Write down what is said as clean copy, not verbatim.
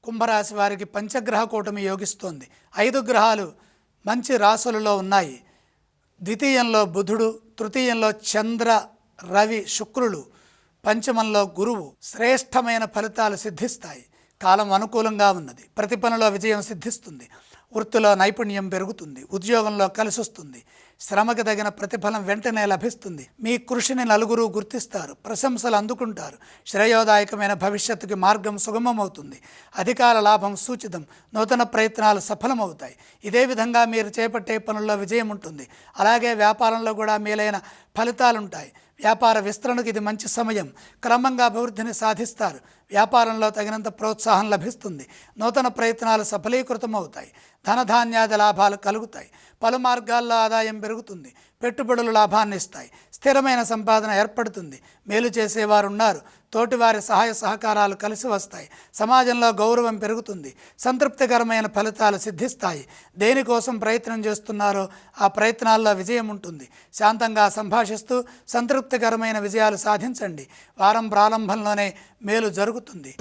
కుంభరాశి వారికి పంచగ్రహ కూటమి యోగిస్తోంది. 5 గ్రహాలు మంచి రాశులలో ఉన్నాయి. ద్వితీయంలో బుధుడు, తృతీయంలో చంద్ర, రవి, శుక్రులు, పంచమంలో గురువు. శ్రేష్టమైన ఫలితాలు సిద్ధిస్తాయి. కాలం అనుకూలంగా ఉన్నది. ప్రతి పనిలో విజయం సిద్ధిస్తుంది. వృత్తిలో నైపుణ్యం పెరుగుతుంది. ఉద్యోగంలో కలిసొస్తుంది. శ్రమకి తగిన ప్రతిఫలం వెంటనే లభిస్తుంది. మీ కృషిని నలుగురు గుర్తిస్తారు. ప్రశంసలు అందుకుంటారు. శ్రేయోదాయకమైన భవిష్యత్తుకి మార్గం సుగమమవుతుంది. అధికార లాభం సూచితం. నూతన ప్రయత్నాలు సఫలమవుతాయి. ఇదే విధంగా మీరు చేపట్టే పనుల్లో విజయం ఉంటుంది. అలాగే వ్యాపారంలో కూడా మేలైన ఫలితాలుంటాయి. వ్యాపార విస్తరణకు ఇది మంచి సమయం. క్రమంగా అభివృద్ధిని సాధిస్తారు. వ్యాపారంలో తగినంత ప్రోత్సాహం లభిస్తుంది. నూతన ప్రయత్నాలు సఫలీకృతమవుతాయి. ధనధాన్యాది లాభాలు కలుగుతాయి. పలు మార్గాల్లో ఆదాయం పెరుగుతుంది. పెట్టుబడులు లాభాన్ని ఇస్తాయి. స్థిరమైన సంపాదన ఏర్పడుతుంది. మేలు చేసేవారు ఉన్నారు. తోటివారి సహాయ సహకారాలు కలిసి వస్తాయి. సమాజంలో గౌరవం పెరుగుతుంది. సంతృప్తికరమైన ఫలితాలు సిద్ధిస్తాయి. దేనికోసం ప్రయత్నం చేస్తున్నారో ఆ ప్రయత్నాల్లో విజయం ఉంటుంది. శాంతంగా సంభాషిస్తూ సంతృప్తికరమైన విజయాలు సాధించండి. వారం ప్రారంభంలోనే మేలు జరుగుతుంది.